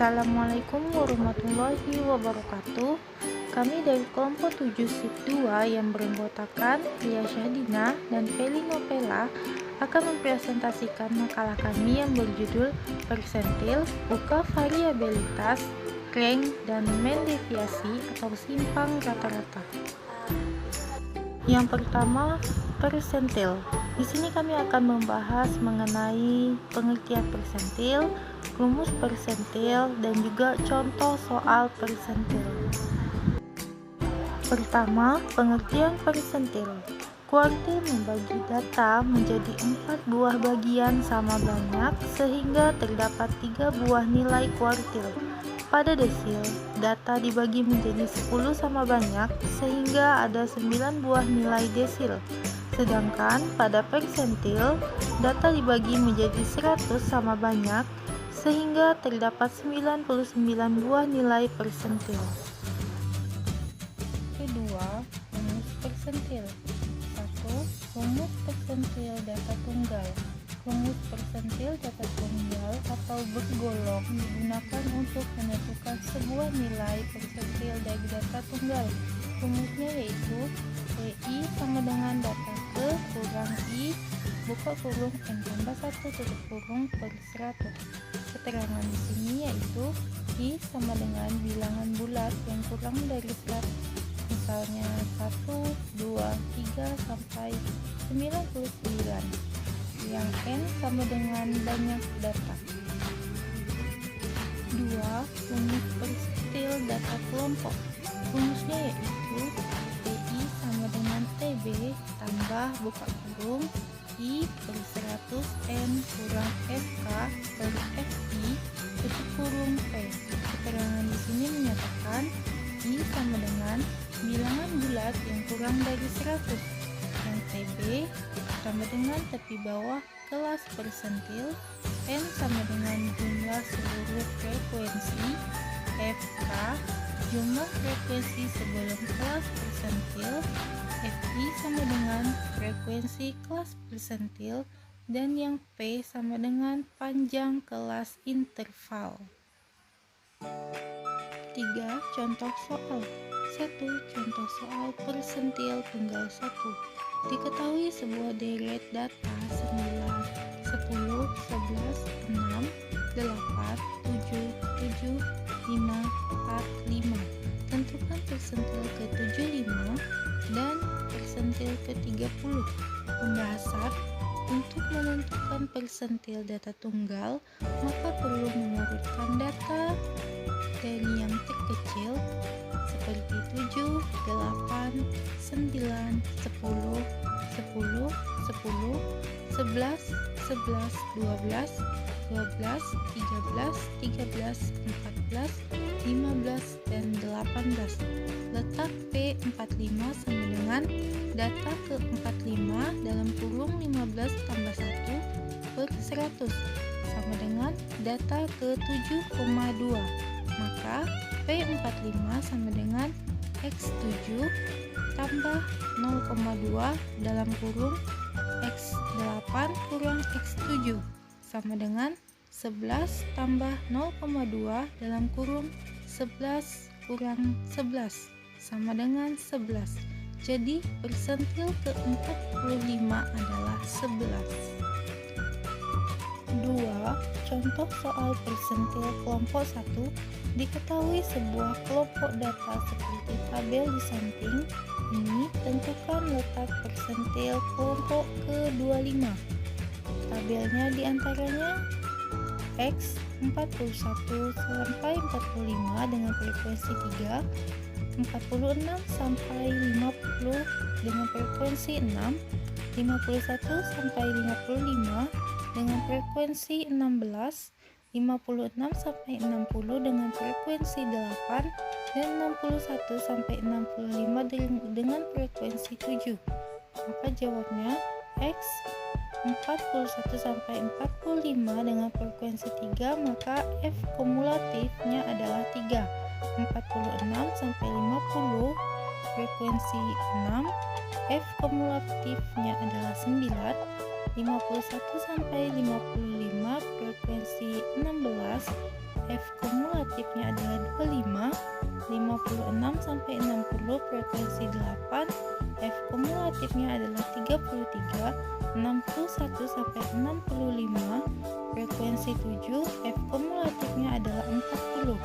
Assalamualaikum warahmatullahi wabarakatuh. Kami dari kelompok 7 SIP 2 yang beranggotakan Lia Syadina dan Feli Novela akan mempresentasikan makalah kami yang berjudul Persentil, Buka Variabilitas, Rank, dan Mean Deviasi atau Simpang Rata-rata. Yang pertama, persentil. Di sini kami akan membahas mengenai pengertian persentil, rumus persentil, dan juga contoh soal persentil. Pertama, pengertian persentil. Kuartil membagi data menjadi 4 buah bagian sama banyak sehingga terdapat 3 buah nilai kuartil. Pada desil, data dibagi menjadi 10 sama banyak sehingga ada 9 buah nilai desil. Sedangkan pada persentil, data dibagi menjadi 100 sama banyak sehingga terdapat 99 buah nilai persentil. Kedua, rumus persentil. 1. Rumus persentil data tunggal. Rumus persentil data tunggal atau bergolong digunakan untuk menentukan sebuah nilai persentil dari data tunggal. Rumusnya yaitu PI sama dengan data ke kurang I buka kurung N tambah 1 tutup kurung per 100. Keterangan di sini yaitu I sama dengan bilangan bulat yang kurang dari 100. Misalnya 1, 2, 3 sampai 99. Yang N sama dengan banyak data. 2. Rumus persentil data kelompok. Rumusnya yaitu PI sama dengan TB tambah buka kurung I per 100 N kurang FK per FI tutup kurung P. Keterangan di sini menyatakan I sama dengan bilangan bulat yang kurang dari 100 dan TB sama dengan tepi bawah kelas persentil, N sama dengan jumlah seluruh frekuensi, FK jumlah frekuensi sebelum kelas persentil, FI sama dengan frekuensi kelas persentil, dan yang P sama dengan panjang kelas interval. 3. Contoh soal. 1. Contoh soal persentil tunggal 1. Diketahui sebuah deret data 9, 10, 11, 6, 8, 7, 7, 5, 4, 5. Tentukan persentil ke-75 dan persentil ke-30. Pembahasan. Untuk menentukan persentil data tunggal, maka perlu mengurutkan data dari yang terkecil seperti 7, 8, 9, 10, 10, 10, 11, 11, 12, 12, 13, 13, 14, 15, dan 18. Letak P45 sama dengan data ke-45 dalam kurung 15 tambah 1 per 100 sama dengan data ke-7,2. Maka P45 sama dengan X7 tambah 0,2 dalam kurung X8 kurang X7 sama dengan 11 tambah 0,2 dalam kurung 11 kurang 11 sama dengan 11. Jadi persentil ke-45 adalah 11. 2. Contoh soal persentil kelompok 1. Diketahui sebuah kelompok data seperti tabel di samping ini, tentukan letak persentil kelompok ke-25. Tabelnya diantaranya X 41 sampai 45 dengan frekuensi 3, 46 sampai 50 dengan frekuensi 6, 51 sampai 55 dengan frekuensi 16, 56 sampai 60 dengan frekuensi 8, dan 61 sampai 65 dengan frekuensi 7. Maka jawabnya X 41 sampai 45 dengan frekuensi 3, maka F kumulatifnya adalah 3. 46 sampai 50 frekuensi 6, F kumulatifnya adalah 9. 51 sampai 55 frekuensi 16, F kumulatif kumulatifnya adalah 25, 56 sampai 60 frekuensi 8, F kumulatifnya adalah 33, 61 sampai 65 frekuensi 7, F kumulatifnya adalah 40.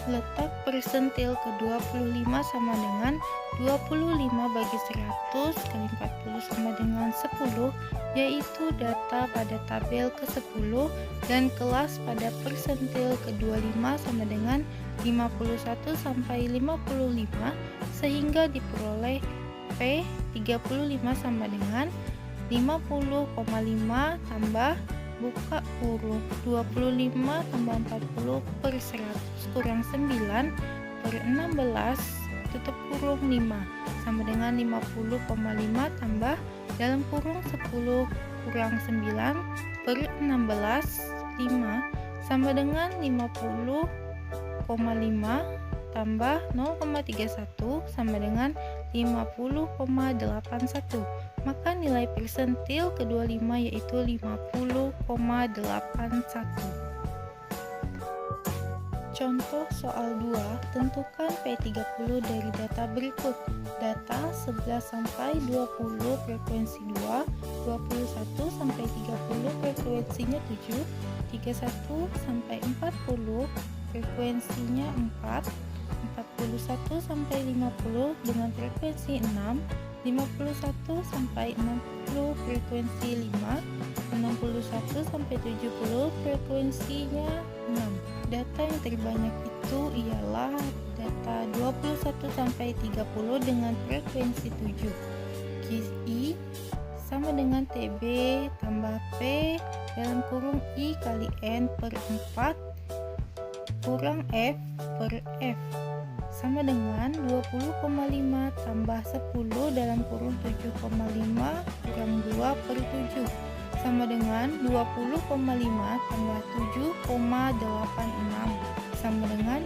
Letak persentil ke-25 sama dengan 25 bagi 100 kali 40 sama dengan 10, yaitu data pada tabel ke-10 dan kelas pada persentil ke-25 sama dengan 51 sampai 55, sehingga diperoleh P 35 sama dengan 50,5 tambah buka kurung 25 tambah 40 per 100 kurang 9 per 16 tutup kurung 5 sama dengan 50,5 tambah dalam kurung 10 kurang 9 per 16 5 sama dengan 50,5 tambah 0,31 sama dengan 50,81. Maka nilai persentil ke-25 yaitu 50,81. Contoh soal 2, tentukan P30 dari data berikut. Data 11 sampai 20 frekuensi 2, 21 sampai 30 frekuensinya 7, 31 sampai 40 frekuensinya 4, 41 sampai 50 dengan frekuensi 6, 51 sampai 60 frekuensi 5, 61 sampai 70 frekuensinya 6. Data yang terbanyak itu ialah data 21 sampai 30 dengan frekuensi 7. I sama dengan TB tambah P dalam kurung I kali N per 4 kurang F per F sama dengan 20,5 tambah 10 dalam kurung 7,5 kurang 2 per 7 sama dengan 20,5 tambah 7,86 sama dengan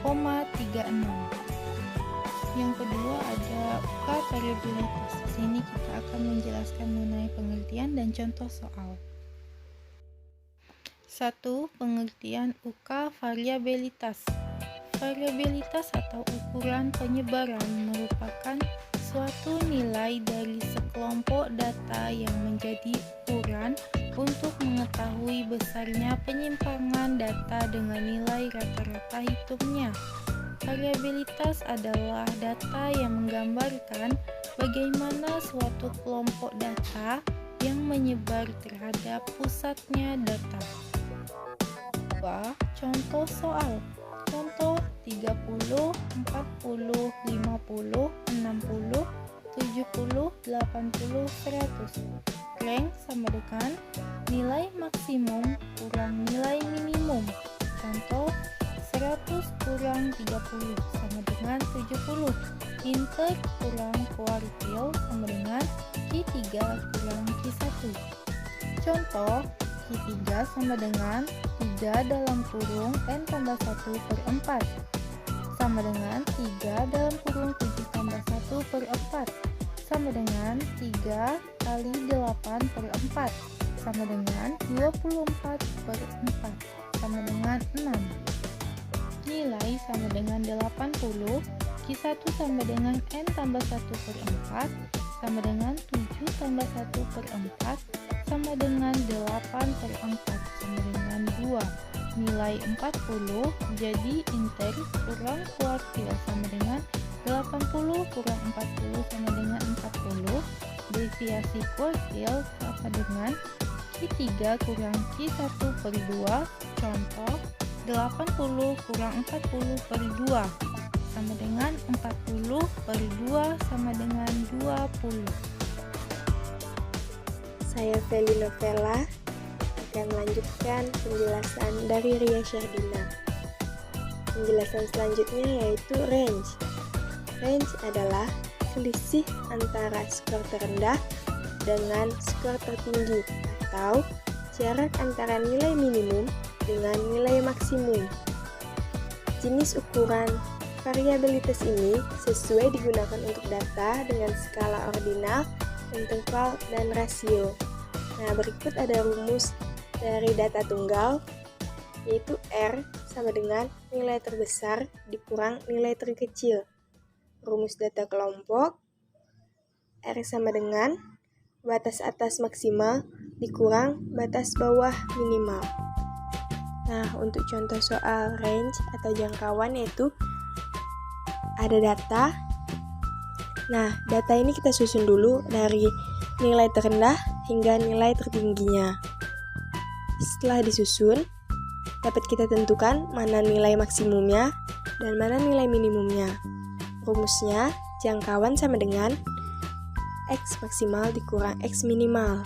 28,36. Yang kedua ada UK variabilitas. Di sini kita akan menjelaskan mengenai pengertian dan contoh soal. 1. Pengertian UK variabilitas. Variabilitas atau ukuran penyebaran merupakan suatu nilai dari sekelompok data yang menjadi ukuran untuk mengetahui besarnya penyimpangan data dengan nilai rata-rata hitungnya. Variabilitas adalah data yang menggambarkan bagaimana suatu kelompok data yang menyebar terhadap pusatnya data. 2. Contoh soal. Contoh 30, 40, 50, 60, 70, 80, 100. Rank sama dengan nilai maksimum kurang nilai minimum. Contoh 100 kurang 30 sama dengan 70. Inter kurang kuartil sama dengan Q3 kurang Q1. Contoh Q3 sama dengan 3 dalam kurung N tambah 1 per 4 sama dengan 3 dalam kurung 7 tambah 1 per 4 sama dengan 3 kali 8 per 4 sama dengan 24 per 4 sama dengan 6. Nilai sama dengan 80, Q1 sama dengan N tambah 1 per 4 sama dengan 7 tambah 1 per 4 sama dengan 8 per 4 sama dengan 2. Nilai 40 jadi inter kurang kuartil sama dengan 80 kurang 40 sama dengan 40. Deviasi kuartil sama dengan Q3 kurang Q1 per 2. Contoh 80 kurang 40 per 2 sama dengan 40 per 2 sama dengan 20. Saya Feli Novella akan melanjutkan penjelasan dari Ria Syardina. Penjelasan selanjutnya yaitu range. Range adalah selisih antara skor terendah dengan skor tertinggi atau jarak antara nilai minimum dengan nilai maksimum. Jenis ukuran variabilitas ini sesuai digunakan untuk data dengan skala ordinal, interval, dan rasio. Nah, berikut ada rumus dari data tunggal. yaitu R sama dengan nilai terbesar dikurang nilai terkecil. Rumus data kelompok, R sama dengan batas atas maksimal dikurang batas bawah minimal. Nah, untuk contoh soal range atau jangkauan yaitu ada data. Nah, data ini kita susun dulu dari nilai terendah hingga nilai tertingginya. Setelah disusun, dapat kita tentukan mana nilai maksimumnya dan mana nilai minimumnya. Rumusnya, jangkauan sama dengan X maksimal dikurang X minimal.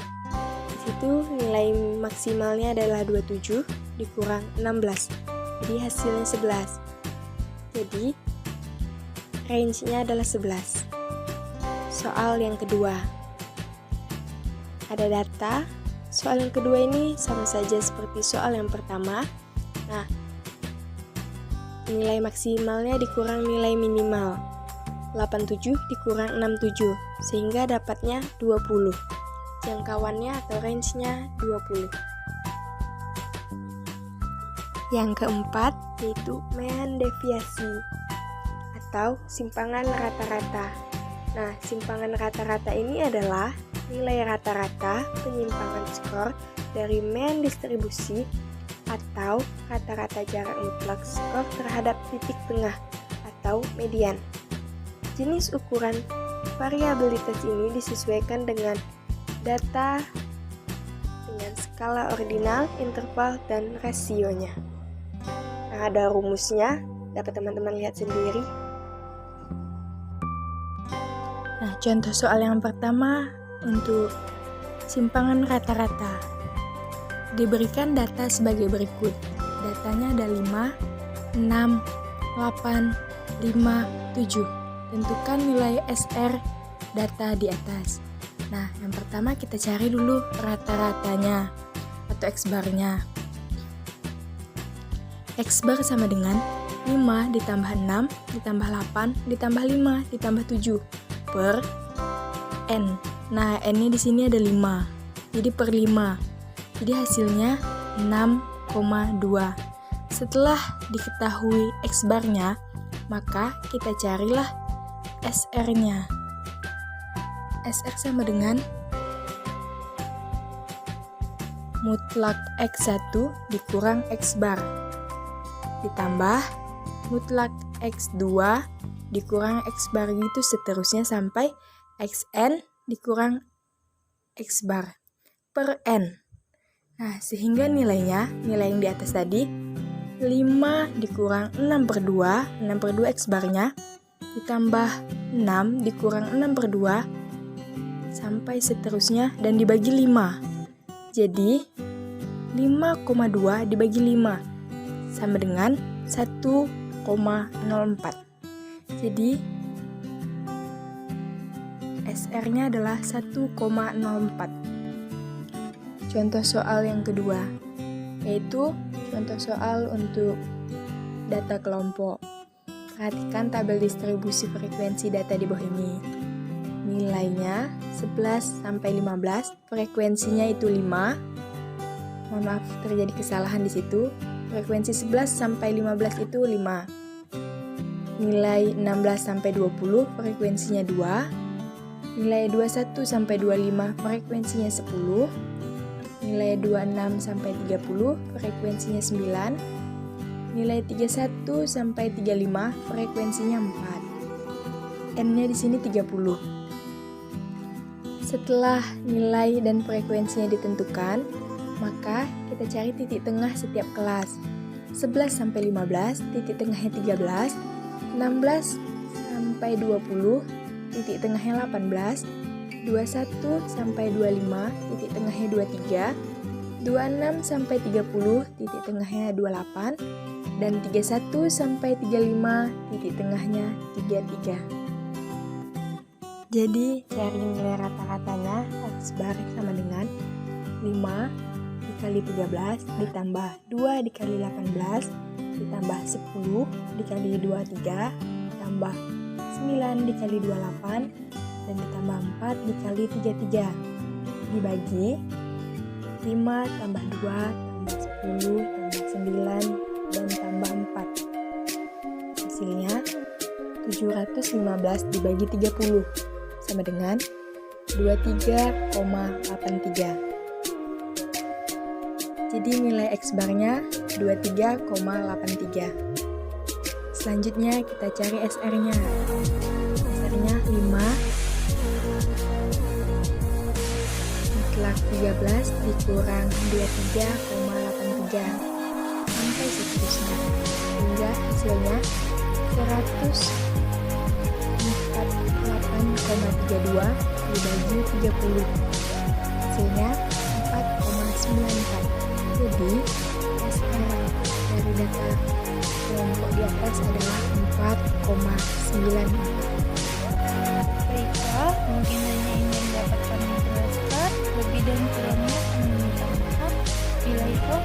Di situ nilai maksimalnya adalah 27 dikurang 16. Jadi hasilnya 11. Jadi range-nya adalah 11. Soal yang kedua. Ada data. Soal yang kedua ini sama saja seperti soal yang pertama. Nah, nilai maksimalnya dikurang nilai minimal. 87 dikurang 67, sehingga dapatnya 20. Jangkauannya atau range-nya 20. Yang keempat yaitu mean deviasi atau simpangan rata-rata. Nah, simpangan rata-rata ini adalah nilai rata-rata penyimpangan skor dari mean distribusi atau rata-rata jarak mutlak skor terhadap titik tengah atau median. Jenis ukuran variabilitas ini disesuaikan dengan data dengan skala ordinal, interval, dan rasionya. Nah, ada rumusnya, dapat teman-teman lihat sendiri. Nah, contoh soal yang pertama untuk simpangan rata-rata. Diberikan data sebagai berikut. Datanya ada 5, 6, 8, 5, 7. Tentukan nilai SR data di atas. Nah, yang pertama kita cari dulu rata-ratanya atau X-bar-nya. X-bar sama dengan 5 ditambah 6 ditambah 8 ditambah 5 ditambah 7 per N. Nah, N-nya di sini ada 5. Jadi per 5. Jadi hasilnya 6,2. Setelah diketahui X-bar-nya, maka kita carilah SR-nya. SR sama dengan mutlak X1 dikurang X-bar ditambah mutlak X2 dikurang X-bar gitu seterusnya sampai Xn dikurang X-bar per N. Nah, sehingga nilai yang di atas tadi 5 dikurang 6 per 2, 6 per 2 X-barnya ditambah 6 dikurang 6 per 2 sampai seterusnya dan dibagi 5. Jadi 5,2 dibagi 5 sama dengan 1,04. Jadi SR-nya adalah 1,04. Contoh soal yang kedua, yaitu contoh soal untuk data kelompok. Perhatikan tabel distribusi frekuensi data di bawah ini. Nilainya 11 sampai 15, frekuensinya itu 5. Mohon maaf terjadi kesalahan di situ. Frekuensi 11 sampai 15 itu 5. Nilai 16 sampai 20 frekuensinya 2. Nilai 21 sampai 25 frekuensinya 10. Nilai 26 sampai 30 frekuensinya 9. Nilai 31 sampai 35 frekuensinya 4. N-nya di sini 30. Setelah nilai dan frekuensinya ditentukan, maka kita cari titik tengah setiap kelas. 11 sampai 15, titik tengahnya 13. 16 sampai 20, titik tengahnya 18. 21 sampai 25, titik tengahnya 23. 26 sampai 30, titik tengahnya 28. Dan 31 sampai 35, titik tengahnya 33. Jadi, cari nilai rata-ratanya X-bar sama dengan 5 dikali 13 ditambah 2 dikali 18 ditambah 10 dikali 23 ditambah 9 dikali 28 dan ditambah 4 dikali 33 dibagi 5 tambah 2 tambah 10 tambah 9 dan tambah 4. Hasilnya 715 dibagi 30 sama dengan 23,83. Jadi nilai X barnya 23,83. Selanjutnya kita cari SR-nya. SR-nya 5 mutlak 13 dikurang 23,83 sampai seterusnya hingga hasilnya 148,32 dibagi 30. Hasilnya 4,94. Jadi SR dari data kelompok di atas adalah 4,94. Baiklah, mungkin hanya ini yang dapat kami jelaskan. Lebih dan kurangnya kami minta maaf. Bila itu,